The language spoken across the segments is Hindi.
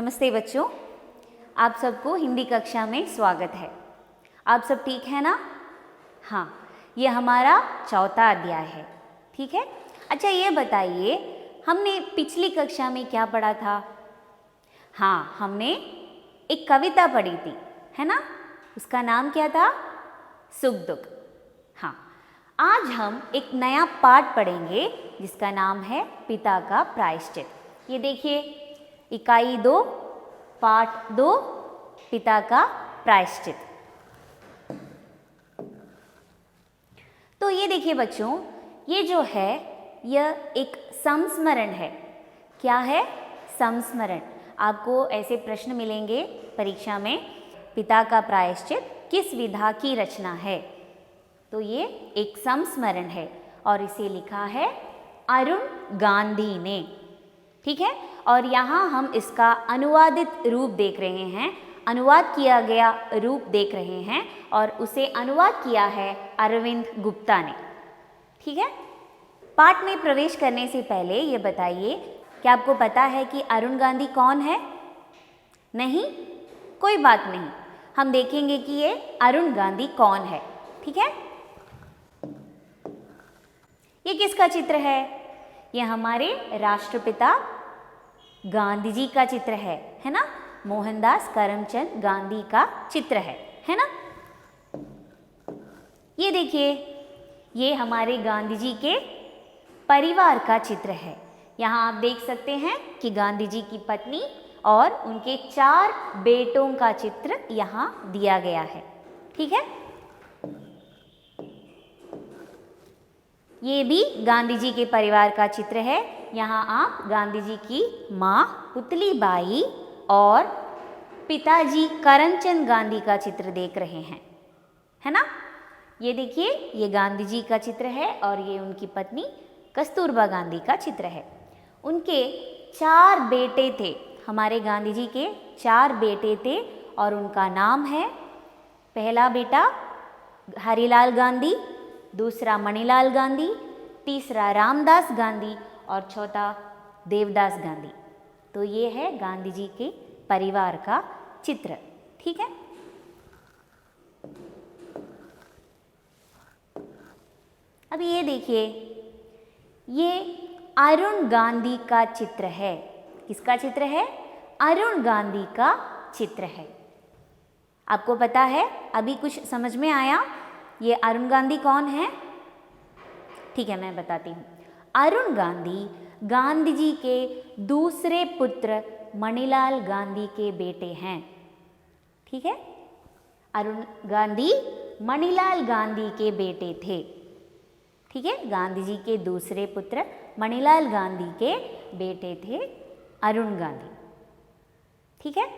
नमस्ते बच्चों, आप सबको हिंदी कक्षा में स्वागत है। आप सब ठीक है ना? हाँ, ये हमारा चौथा अध्याय है। ठीक है। अच्छा, ये बताइए हमने पिछली कक्षा में क्या पढ़ा था? हाँ, हमने एक कविता पढ़ी थी, है ना? उसका नाम क्या था? सुख दुख। हाँ, आज हम एक नया पाठ पढ़ेंगे जिसका नाम है पिता का प्रायश्चित। ये देखिए, इकाई 2 पाठ 2 पिता का प्रायश्चित। तो ये देखिए बच्चों, ये जो है यह एक संस्मरण है। क्या है? संस्मरण। आपको ऐसे प्रश्न मिलेंगे परीक्षा में, पिता का प्रायश्चित किस विधा की रचना है? तो ये एक संस्मरण है और इसे लिखा है अरुण गांधी ने। ठीक है। और यहाँ हम इसका अनुवादित रूप देख रहे हैं, अनुवाद किया गया रूप देख रहे हैं और उसे अनुवाद किया है अरविंद गुप्ता ने। ठीक है। पाठ में प्रवेश करने से पहले ये बताइए, क्या आपको पता है कि अरुण गांधी कौन है? नहीं? कोई बात नहीं, हम देखेंगे कि ये अरुण गांधी कौन है। ठीक है। ये किसका चित्र है? ये हमारे राष्ट्रपिता गांधी जी का चित्र है ना? मोहनदास करमचंद गांधी का चित्र है ना? ये देखिए, ये हमारे गांधी जी के परिवार का चित्र है। यहाँ आप देख सकते हैं कि गांधी जी की पत्नी और उनके 4 बेटों का चित्र यहाँ दिया गया है। ठीक है। ये भी गांधी जी के परिवार का चित्र है। यहाँ आप गांधी जी की माँ पुतली बाई और पिताजी करमचंद गांधी का चित्र देख रहे हैं, है ना? ये देखिए, ये गांधी जी का चित्र है और ये उनकी पत्नी कस्तूरबा गांधी का चित्र है। उनके 4 बेटे थे, हमारे गांधी जी के 4 बेटे थे और उनका नाम है, पहला बेटा हरिलाल गांधी, दूसरा मणिलाल गांधी, तीसरा रामदास गांधी और चौथा देवदास गांधी। तो ये है गांधी जी के परिवार का चित्र। ठीक है। अब ये देखिए, ये अरुण गांधी का चित्र है। किसका चित्र है? अरुण गांधी का चित्र है। आपको पता है? अभी कुछ समझ में आया? ये अरुण गांधी कौन है? ठीक है, मैं बताती हूँ। अरुण गांधी गांधी जी के दूसरे पुत्र मणिलाल गांधी के बेटे हैं। ठीक है। अरुण गांधी मणिलाल गांधी के बेटे थे। ठीक है। गांधी जी के दूसरे पुत्र मणिलाल गांधी के बेटे थे अरुण गांधी। ठीक है।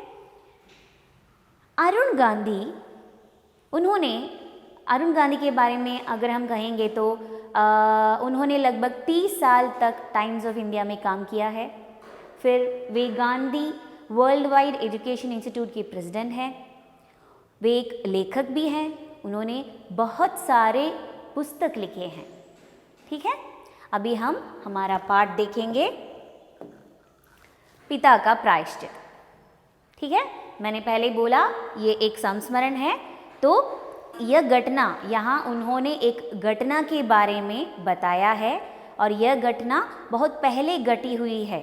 अरुण गांधी के बारे में अगर हम कहेंगे तो उन्होंने लगभग 30 साल तक टाइम्स ऑफ इंडिया में काम किया है। फिर वे Gandhi World Wide Education Institute के प्रेसिडेंट हैं। वे एक लेखक भी हैं। उन्होंने बहुत सारे पुस्तक लिखे हैं। ठीक है। अभी हम हमारा पाठ देखेंगे, पिता का प्रायश्चित। ठीक है। मैंने पहले बोला ये एक संस्मरण है, तो यह घटना, यहाँ उन्होंने एक घटना के बारे में बताया है और यह घटना बहुत पहले घटी हुई है।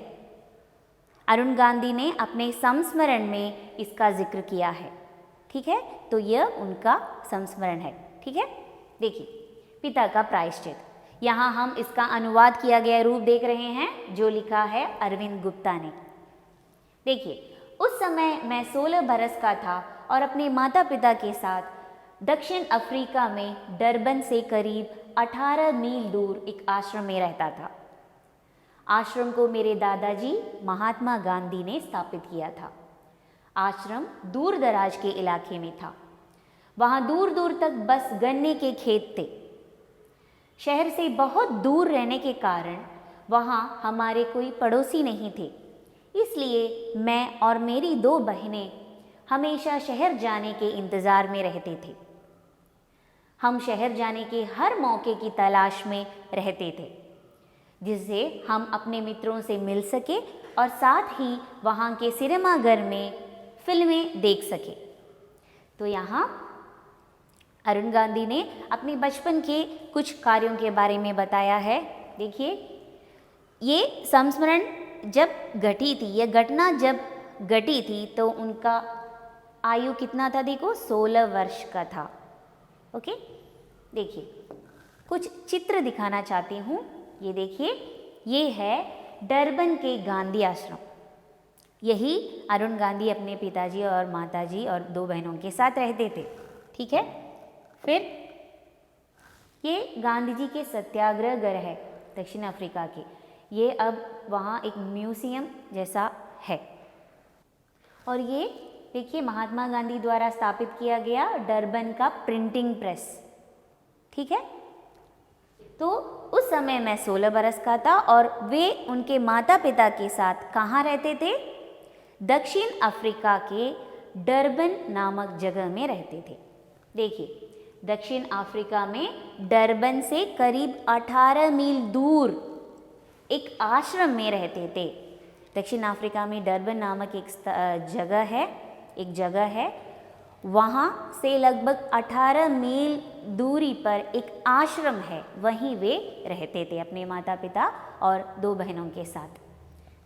अरुण गांधी ने अपने संस्मरण में इसका जिक्र किया है। ठीक है। तो यह उनका संस्मरण है। ठीक है। देखिए, पिता का प्रायश्चित, यहाँ हम इसका अनुवाद किया गया रूप देख रहे हैं जो लिखा है अरविंद गुप्ता ने। देखिए, उस समय मैं 16 बरस का था और अपने माता पिता के साथ दक्षिण अफ्रीका में डरबन से करीब 18 मील दूर एक आश्रम में रहता था। आश्रम को मेरे दादाजी महात्मा गांधी ने स्थापित किया था। आश्रम दूर दराज के इलाके में था। वहाँ दूर दूर तक बस गन्ने के खेत थे। शहर से बहुत दूर रहने के कारण वहाँ हमारे कोई पड़ोसी नहीं थे, इसलिए मैं और मेरी 2 बहनें हमेशा शहर जाने के इंतज़ार में रहते थे। हम शहर जाने के हर मौके की तलाश में रहते थे, जिससे हम अपने मित्रों से मिल सके और साथ ही वहाँ के सिनेमाघर में फिल्में देख सके। तो यहाँ अरुण गांधी ने अपने बचपन के कुछ कार्यों के बारे में बताया है। देखिए, ये संस्मरण जब घटी थी, यह घटना जब घटी थी तो उनका आयु कितना था? देखो 16 वर्ष का था। ओके, देखिए कुछ चित्र दिखाना चाहती हूँ। ये देखिए, ये है डरबन के गांधी आश्रम। यही अरुण गांधी अपने पिताजी और माताजी और 2 बहनों के साथ रहते थे। ठीक है, फिर ये गांधी जी के सत्याग्रह घर है दक्षिण अफ्रीका के। ये अब वहाँ एक म्यूजियम जैसा है। और ये देखिए महात्मा गांधी द्वारा स्थापित किया गया डरबन का प्रिंटिंग प्रेस। ठीक है, तो उस समय मैं 16 बरस का था और वे उनके माता पिता के साथ कहाँ रहते थे? दक्षिण अफ्रीका के डरबन नामक जगह में रहते थे। देखिए, दक्षिण अफ्रीका में डरबन से करीब 18 मील दूर एक आश्रम में रहते थे। दक्षिण अफ्रीका में डरबन नामक एक जगह है, वहाँ से लगभग 18 मील दूरी पर एक आश्रम है, वहीं वे रहते थे अपने माता पिता और 2 बहनों के साथ।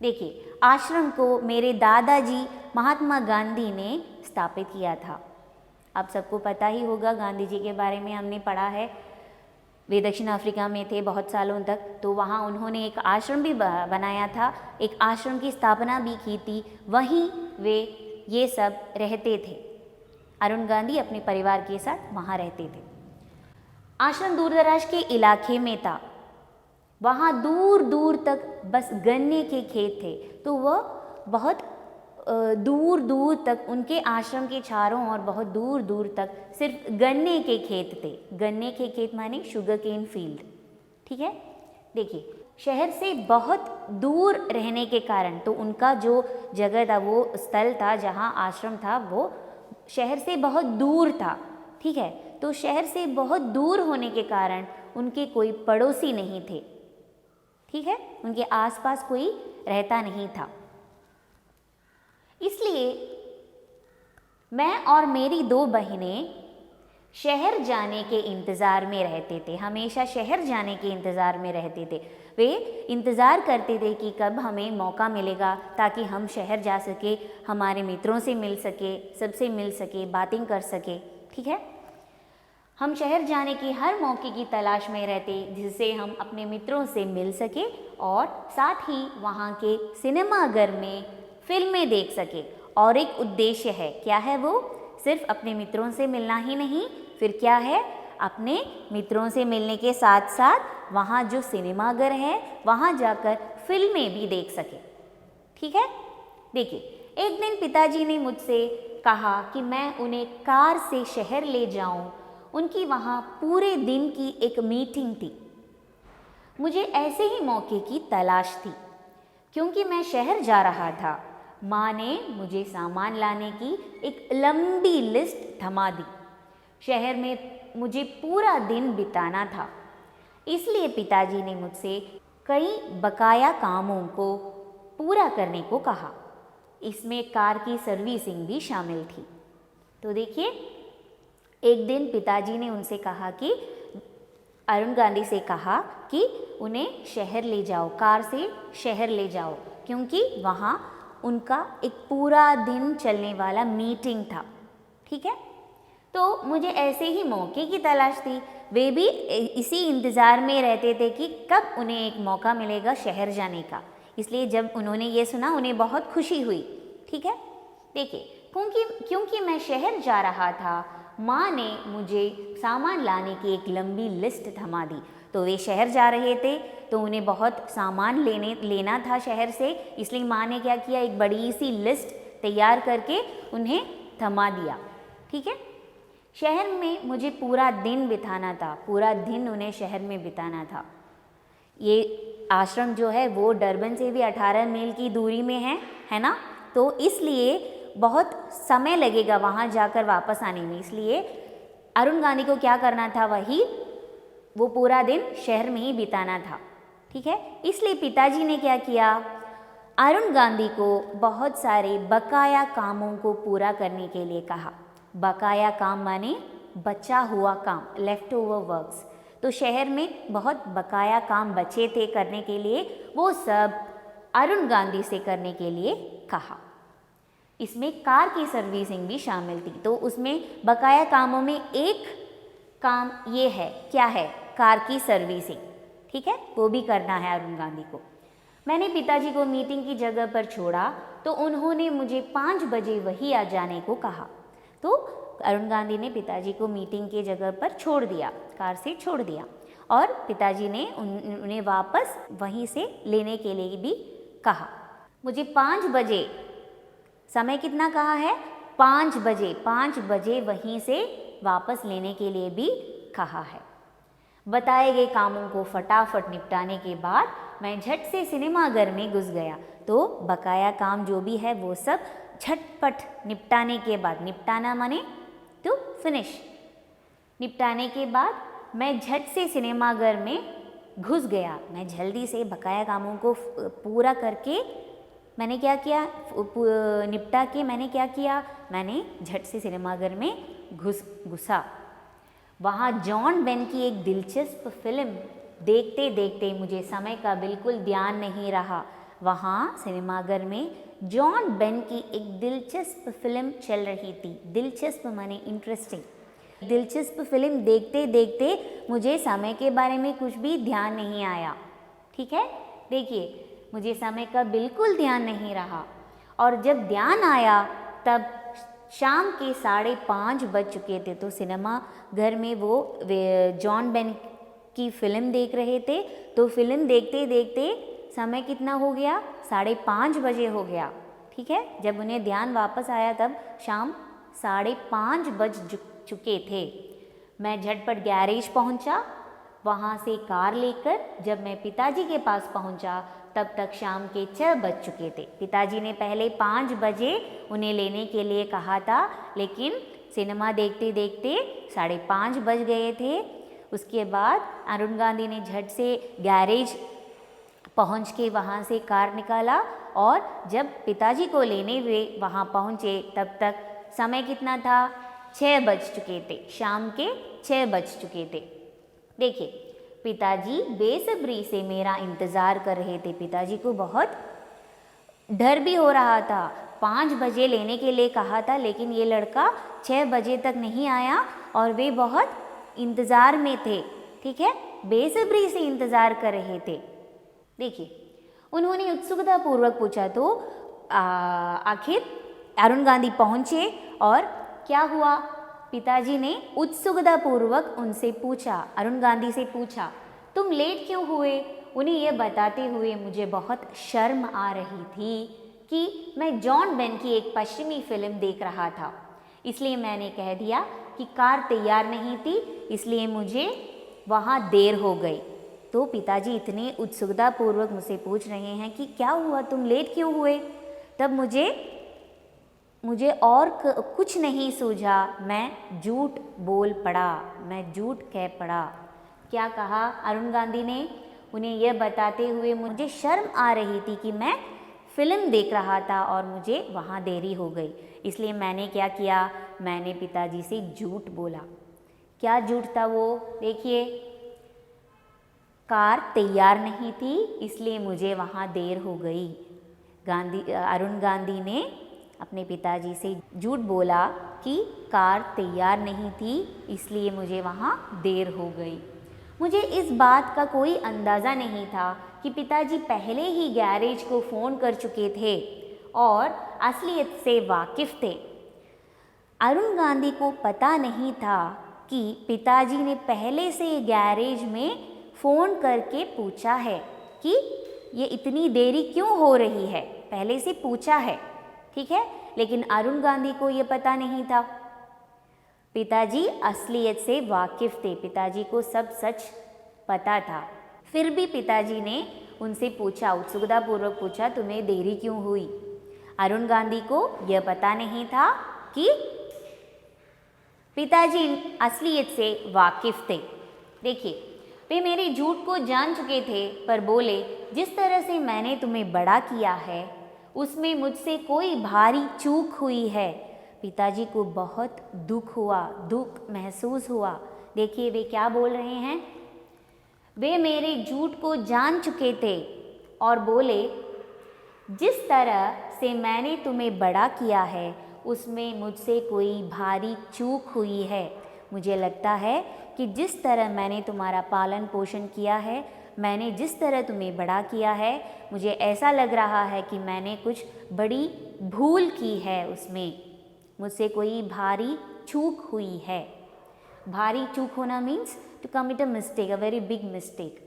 देखिए, आश्रम को मेरे दादाजी महात्मा गांधी ने स्थापित किया था। आप सबको पता ही होगा, गांधी जी के बारे में हमने पढ़ा है। वे दक्षिण अफ्रीका में थे बहुत सालों तक, तो वहाँ उन्होंने एक आश्रम भी बनाया था, एक आश्रम की स्थापना भी की थी, वहीं वे ये सब रहते थे। अरुण गांधी अपने परिवार के साथ वहाँ रहते थे। आश्रम दूर दराज के इलाके में था, वहाँ दूर दूर तक बस गन्ने के खेत थे। तो वह बहुत दूर दूर तक उनके आश्रम के चारों ओर बहुत दूर दूर तक सिर्फ गन्ने के खेत थे। गन्ने के खेत माने शुगर केन फील्ड। ठीक है, देखिए शहर से बहुत दूर रहने के कारण तो उनका जो जगह था, वो स्थल था जहाँ आश्रम था, वो शहर से बहुत दूर था। ठीक है, तो शहर से बहुत दूर होने के कारण उनके कोई पड़ोसी नहीं थे। ठीक है, उनके आसपास कोई रहता नहीं था। इसलिए मैं और मेरी 2 बहनें शहर जाने के इंतज़ार में रहते थे, हमेशा शहर जाने के इंतज़ार में रहते थे। वे इंतज़ार करते थे कि कब हमें मौका मिलेगा ताकि हम शहर जा सके, हमारे मित्रों से मिल सके, सबसे मिल सके, बातें कर सके। ठीक है, हम शहर जाने की हर मौके की तलाश में रहते जिससे हम अपने मित्रों से मिल सके और साथ ही वहाँ के सिनेमाघर में फिल्में देख सके। और एक उद्देश्य है, क्या है वो? सिर्फ अपने मित्रों से मिलना ही नहीं, फिर क्या है? अपने मित्रों से मिलने के साथ साथ वहाँ जो सिनेमाघर है वहाँ जाकर फिल्में भी देख सके। ठीक है, देखिए एक दिन पिताजी ने मुझसे कहा कि मैं उन्हें कार से शहर ले जाऊं। उनकी वहाँ पूरे दिन की एक मीटिंग थी। मुझे ऐसे ही मौके की तलाश थी क्योंकि मैं शहर जा रहा था। माँ ने मुझे सामान लाने की एक लंबी लिस्ट थमा दी। शहर में मुझे पूरा दिन बिताना था, इसलिए पिताजी ने मुझसे कई बकाया कामों को पूरा करने को कहा। इसमें कार की सर्विसिंग भी शामिल थी। तो देखिए, एक दिन पिताजी ने उनसे कहा कि अरुण गांधी से कहा कि उन्हें शहर ले जाओ, कार से शहर ले जाओ, क्योंकि वहाँ उनका एक पूरा दिन चलने वाला मीटिंग था। ठीक है, तो मुझे ऐसे ही मौके की तलाश थी। वे भी इसी इंतज़ार में रहते थे कि कब उन्हें एक मौका मिलेगा शहर जाने का। इसलिए जब उन्होंने ये सुना उन्हें बहुत खुशी हुई। ठीक है, देखिए क्योंकि मैं शहर जा रहा था, माँ ने मुझे सामान लाने की एक लंबी लिस्ट थमा दी। तो वे शहर जा रहे थे तो उन्हें बहुत सामान लेना था शहर से, इसलिए माँ ने क्या किया, एक बड़ी सी लिस्ट तैयार करके उन्हें थमा दिया। ठीक है, शहर में मुझे पूरा दिन बिताना था, पूरा दिन उन्हें शहर में बिताना था। ये आश्रम जो है वो डरबन से भी 18 मील की दूरी में है ना, तो इसलिए बहुत समय लगेगा वहाँ जाकर वापस आने में। इसलिए अरुण गांधी को क्या करना था, वो पूरा दिन शहर में ही बिताना था। ठीक है, इसलिए पिताजी ने क्या किया, अरुण गांधी को बहुत सारे बकाया कामों को पूरा करने के लिए कहा। बकाया काम माने बचा हुआ काम, लेफ्ट ओवर वर्क्स। तो शहर में बहुत बकाया काम बचे थे करने के लिए, वो सब अरुण गांधी से करने के लिए कहा। इसमें कार की सर्विसिंग भी शामिल थी। तो उसमें बकाया कामों में एक काम ये है, क्या है? कार की सर्विसिंग, ठीक है, वो भी करना है अरुण गांधी को। मैंने पिताजी को मीटिंग की जगह पर छोड़ा तो उन्होंने मुझे 5 बजे वहीं आ जाने को कहा। तो अरुण गांधी ने पिताजी को मीटिंग के जगह पर छोड़ दिया, कार से छोड़ दिया, और पिताजी ने उन्हें वापस वहीं से लेने के लिए भी कहा। मुझे 5 बजे, समय कितना कहा है? 5 बजे, 5 बजे वहीं से वापस लेने के लिए भी कहा है। बताए गए कामों को फटाफट निपटाने के बाद मैं झट से सिनेमाघर में घुस गया। तो बकाया काम जो भी है वो सब झटपट निपटाने के बाद, निपटाना माने तो फिनिश, निपटाने के बाद मैं झट से सिनेमाघर में घुस गया। मैं जल्दी से बकाया कामों को पूरा करके मैंने क्या किया, निपटा के मैंने क्या किया, मैंने झट से सिनेमाघर में घुसा। वहाँ जॉन बेन की एक दिलचस्प फिल्म देखते देखते मुझे समय का बिल्कुल ध्यान नहीं रहा। वहाँ सिनेमाघर में जॉन बेन की एक दिलचस्प फिल्म चल रही थी। दिलचस्प माने इंटरेस्टिंग। दिलचस्प फिल्म देखते देखते मुझे समय के बारे में कुछ भी ध्यान नहीं आया, ठीक है। देखिए, मुझे समय का बिल्कुल ध्यान नहीं रहा, और जब ध्यान आया तब शाम के 5:30 बज चुके थे। तो सिनेमा घर में वो जॉन बेन की फिल्म देख रहे थे। तो फिल्म देखते देखते समय कितना हो गया? 5:30 बजे हो गया, ठीक है। जब उन्हें ध्यान वापस आया तब शाम 5:30 बज चुके थे। मैं झटपट गैरेज पहुंचा। वहां से कार लेकर जब मैं पिताजी के पास पहुंचा तब तक शाम के 6 बज चुके थे। पिताजी ने पहले 5 बजे उन्हें लेने के लिए कहा था, लेकिन सिनेमा देखते देखते 5:30 बज गए थे। उसके बाद अरुण गांधी ने झट से गैरेज पहुंच के वहां से कार निकाला, और जब पिताजी को लेने वे वहां पहुंचे तब तक समय कितना था? 6 बज चुके थे, शाम के 6 बज चुके थे। देखिए, पिताजी बेसब्री से मेरा इंतज़ार कर रहे थे। पिताजी को बहुत डर भी हो रहा था। 5 बजे लेने के लिए कहा था, लेकिन ये लड़का 6 बजे तक नहीं आया और वे बहुत इंतज़ार में थे, ठीक है, बेसब्री से इंतज़ार कर रहे थे। देखिए, उन्होंने उत्सुकता पूर्वक पूछा तो आखिर अरुण गांधी पहुँचे और क्या हुआ? पिताजी ने उत्सुकता पूर्वक उनसे पूछा, अरुण गांधी से पूछा, तुम लेट क्यों हुए? उन्हें यह बताते हुए मुझे बहुत शर्म आ रही थी कि मैं जॉन बेन की एक पश्चिमी फिल्म देख रहा था, इसलिए मैंने कह दिया कि कार तैयार नहीं थी, इसलिए मुझे वहाँ देर हो गई। तो पिताजी इतने उत्सुकता पूर्वक मुझसे पूछ रहे हैं कि क्या हुआ, तुम लेट क्यों हुए? तब मुझे और कुछ नहीं सूझा। मैं झूठ बोल पड़ा, मैं झूठ कह पड़ा। क्या कहा अरुण गांधी ने? उन्हें यह बताते हुए मुझे शर्म आ रही थी कि मैं फिल्म देख रहा था और मुझे वहाँ देरी हो गई, इसलिए मैंने क्या किया? मैंने पिताजी से झूठ बोला। क्या झूठ था वो? देखिए, कार तैयार नहीं थी इसलिए मुझे वहाँ देर हो गई। अरुण गांधी ने अपने पिताजी से झूठ बोला कि कार तैयार नहीं थी इसलिए मुझे वहाँ देर हो गई। मुझे इस बात का कोई अंदाज़ा नहीं था कि पिताजी पहले ही गैरेज को फ़ोन कर चुके थे और असलियत से वाकिफ़ थे। अरुण गांधी को पता नहीं था कि पिताजी ने पहले से गैरेज में फ़ोन करके पूछा है कि ये इतनी देरी क्यों हो रही है, पहले से पूछा है, ठीक है। लेकिन अरुण गांधी को ये पता नहीं था। पिताजी असलियत से वाकिफ़ थे, पिताजी को सब सच पता था। फिर भी पिताजी ने उनसे पूछा, उत्सुकता पूर्वक पूछा, तुम्हें देरी क्यों हुई? अरुण गांधी को यह पता नहीं था कि पिताजी असलियत से वाकिफ़ थे। देखिए, वे मेरे झूठ को जान चुके थे पर बोले, जिस तरह से मैंने तुम्हें बड़ा किया है उसमें मुझसे कोई भारी चूक हुई है। पिताजी को बहुत दुख हुआ, दुख महसूस हुआ। देखिए वे क्या बोल रहे हैं। वे मेरे झूठ को जान चुके थे और बोले, जिस तरह से मैंने तुम्हें बड़ा किया है उसमें मुझसे कोई भारी चूक हुई है। मुझे लगता है कि जिस तरह मैंने तुम्हारा पालन पोषण किया है, मैंने जिस तरह तुम्हें बड़ा किया है, मुझे ऐसा लग रहा है कि मैंने कुछ बड़ी भूल की है, उसमें मुझसे कोई भारी चूक हुई है। भारी चूक होना means to commit a mistake, a very big mistake.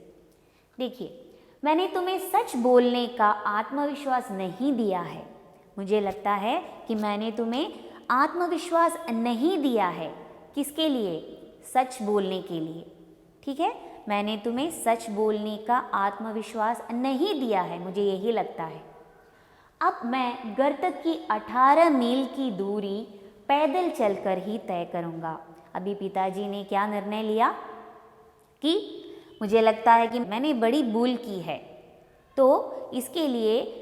देखिए, मैंने तुम्हें सच बोलने का आत्मविश्वास नहीं दिया है। मुझे लगता है कि मैंने तुम्हें आत्मविश्वास नहीं दिया है। किसके लिए? सच बोलने के लिए। ठीक है, मैंने तुम्हें सच बोलने का आत्मविश्वास नहीं दिया है, मुझे यही लगता है। अब मैं घर तक की 18 मील की दूरी पैदल चलकर ही तय करूँगा। अभी पिताजी ने क्या निर्णय लिया कि मुझे लगता है कि मैंने बड़ी भूल की है, तो इसके लिए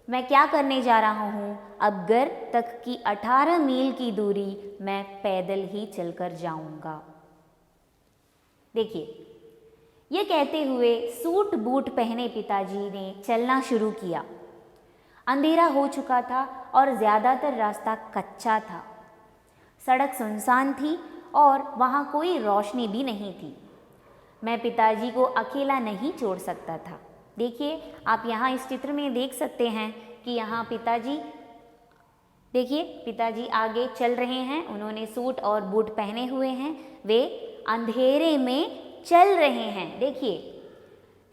मैं क्या करने जा रहा हूँ, अब घर तक की 18 मील की दूरी मैं पैदल ही चलकर जाऊँगा। देखिए, ये कहते हुए सूट बूट पहने पिताजी ने चलना शुरू किया। अंधेरा हो चुका था और ज़्यादातर रास्ता कच्चा था। सड़क सुनसान थी और वहाँ कोई रोशनी भी नहीं थी। मैं पिताजी को अकेला नहीं छोड़ सकता था। देखिए, आप यहाँ इस चित्र में देख सकते हैं कि यहाँ पिताजी, देखिए पिताजी आगे चल रहे हैं। उन्होंने सूट और बूट पहने हुए हैं। वे अंधेरे में चल रहे हैं। देखिए,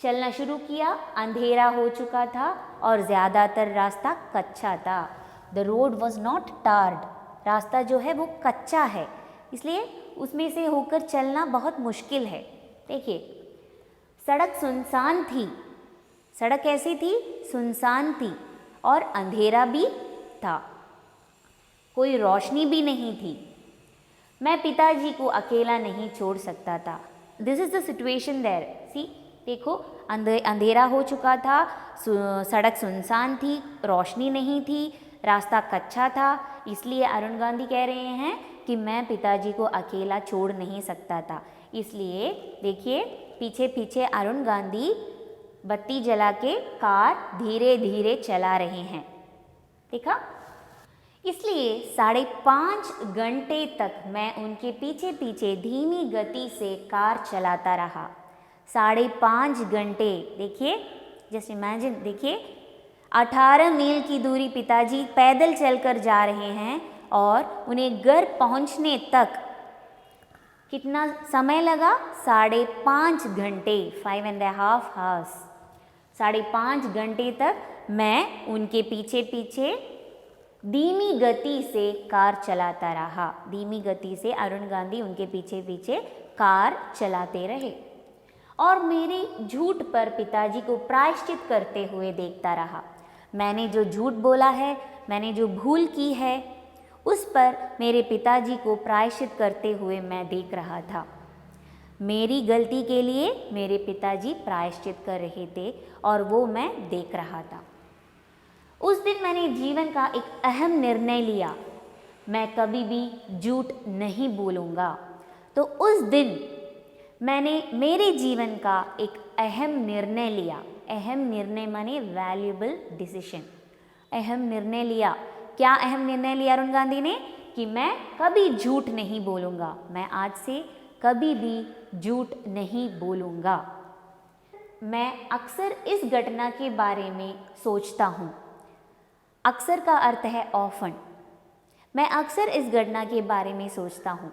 चलना शुरू किया, अंधेरा हो चुका था और ज़्यादातर रास्ता कच्चा था। The road was not tarred. रास्ता जो है वो कच्चा है, इसलिए उसमें से होकर चलना बहुत मुश्किल है। देखिए, सड़क सुनसान थी। सड़क कैसी थी? सुनसान थी और अंधेरा भी था, कोई रोशनी भी नहीं थी। मैं पिताजी को अकेला नहीं छोड़ सकता था। This is the situation there. See, देखो, अंधेरा हो चुका था, सड़क सुनसान थी, रोशनी नहीं थी, रास्ता कच्चा था। इसलिए अरुण गांधी कह रहे हैं कि मैं पिताजी को अकेला छोड़ नहीं सकता था। इसलिए देखिए, पीछे पीछे अरुण गांधी बत्ती जला के कार धीरे धीरे चला रहे हैं। देखा? इसलिए 5.5 घंटे तक मैं उनके पीछे पीछे धीमी गति से कार चलाता रहा। 5.5 घंटे। देखिए, जस्ट इमेजिन, देखिए 18 मील की दूरी पिताजी पैदल चलकर जा रहे हैं और उन्हें घर पहुंचने तक कितना समय लगा? 5.5 घंटे, 5.5 hours। 5.5 घंटे तक मैं उनके पीछे पीछे धीमी गति से कार चलाता रहा। धीमी गति से अरुण गांधी उनके पीछे पीछे कार चलाते रहे और मेरे झूठ पर पिताजी को प्रायश्चित करते हुए देखता रहा। मैंने जो झूठ बोला है, मैंने जो भूल की है, उस पर मेरे पिताजी को प्रायश्चित करते हुए मैं देख रहा था। मेरी गलती के लिए मेरे पिताजी प्रायश्चित कर रहे थे और वो मैं देख रहा था। उस दिन मैंने जीवन का एक अहम निर्णय लिया, मैं कभी भी झूठ नहीं बोलूँगा। तो उस दिन मैंने मेरे जीवन का एक अहम निर्णय लिया। अहम निर्णय माने वैल्यूएबल डिसीजन। अहम निर्णय लिया। क्या अहम निर्णय लिया अरुण गांधी ने? कि मैं कभी झूठ नहीं बोलूँगा। मैं आज से कभी भी झूठ नहीं बोलूँगा। मैं अक्सर इस घटना के बारे में सोचता हूँ। अक्सर का अर्थ है ऑफन। मैं अक्सर इस घटना के बारे में सोचता हूँ।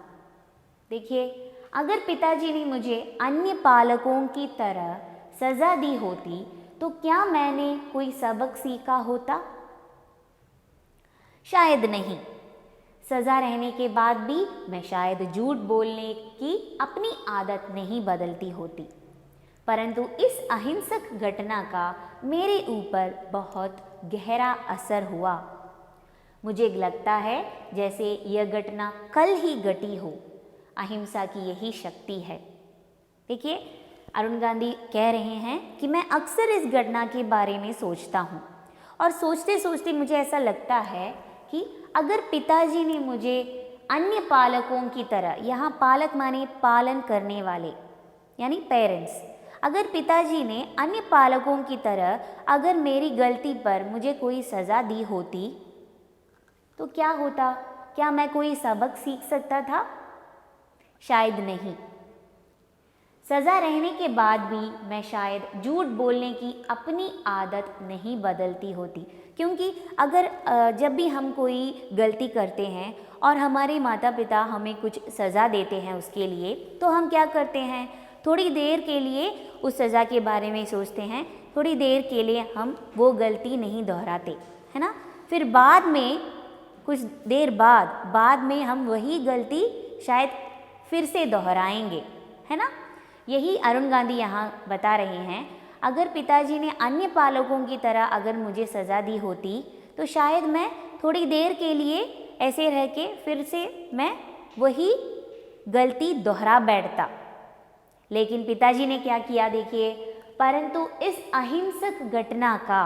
देखिए, अगर पिताजी ने मुझे अन्य पालकों की तरह सज़ा दी होती तो क्या मैंने कोई सबक सीखा होता? शायद नहीं। सज़ा रहने के बाद भी मैं शायद झूठ बोलने की अपनी आदत नहीं बदलती होती। परंतु इस अहिंसक घटना का मेरे ऊपर बहुत गहरा असर हुआ। मुझे लगता है जैसे यह घटना कल ही घटी हो। अहिंसा की यही शक्ति है। देखिए, अरुण गांधी कह रहे हैं कि मैं अक्सर इस घटना के बारे में सोचता हूँ और सोचते सोचते मुझे ऐसा लगता है कि अगर पिताजी ने मुझे अन्य पालकों की तरह, यहाँ पालक माने पालन करने वाले यानी पेरेंट्स, अगर पिताजी ने अन्य पालकों की तरह अगर मेरी गलती पर मुझे कोई सज़ा दी होती तो क्या होता? क्या मैं कोई सबक सीख सकता था? शायद नहीं। सज़ा रहने के बाद भी मैं शायद झूठ बोलने की अपनी आदत नहीं बदलती होती, क्योंकि अगर जब भी हम कोई गलती करते हैं और हमारे माता पिता हमें कुछ सज़ा देते हैं उसके लिए, तो हम क्या करते हैं? थोड़ी देर के लिए उस सज़ा के बारे में सोचते हैं, थोड़ी देर के लिए हम वो गलती नहीं दोहराते, है ना। फिर बाद में, कुछ देर बाद में हम वही गलती शायद फिर से दोहराएंगे, है ना। यही अरुण गांधी यहाँ बता रहे हैं, अगर पिताजी ने अन्य पालकों की तरह अगर मुझे सज़ा दी होती तो शायद मैं थोड़ी देर के लिए ऐसे रह के फिर से मैं वही गलती दोहरा बैठता। लेकिन पिताजी ने क्या किया देखिए, परंतु इस अहिंसक घटना का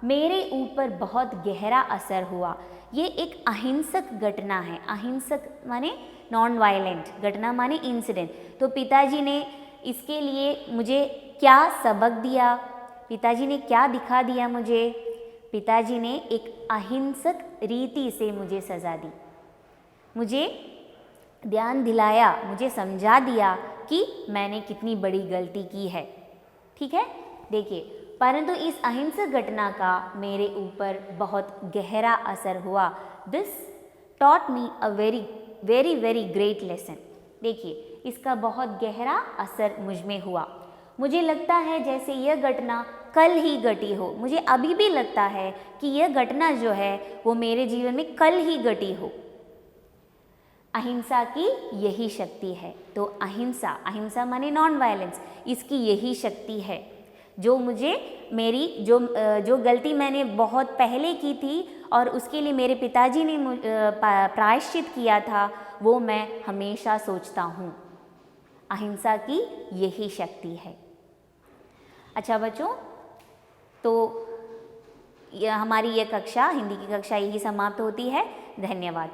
मेरे ऊपर बहुत गहरा असर हुआ। ये एक अहिंसक घटना है, अहिंसक माने नॉन वायलेंट, घटना माने इंसिडेंट। तो पिताजी ने इसके लिए मुझे क्या सबक दिया, पिताजी ने क्या दिखा दिया मुझे? पिताजी ने एक अहिंसक रीति से मुझे सज़ा दी, मुझे ध्यान दिलाया, मुझे समझा दिया कि मैंने कितनी बड़ी गलती की है। ठीक है, देखिए, परंतु इस अहिंसक घटना का मेरे ऊपर बहुत गहरा असर हुआ। This taught me a very very very great lesson. देखिए, इसका बहुत गहरा असर मुझ में हुआ। मुझे लगता है जैसे यह घटना कल ही घटी हो, मुझे अभी भी लगता है कि यह घटना जो है वो मेरे जीवन में कल ही घटी हो। अहिंसा की यही शक्ति है। तो अहिंसा माने नॉन वायलेंस, इसकी यही शक्ति है जो मुझे मेरी जो गलती मैंने बहुत पहले की थी और उसके लिए मेरे पिताजी ने प्रायश्चित किया था, वो मैं हमेशा सोचता हूँ। अहिंसा की यही शक्ति है। अच्छा बच्चों, तो हमारी ये कक्षा, हिंदी की कक्षा यही समाप्त होती है। धन्यवाद।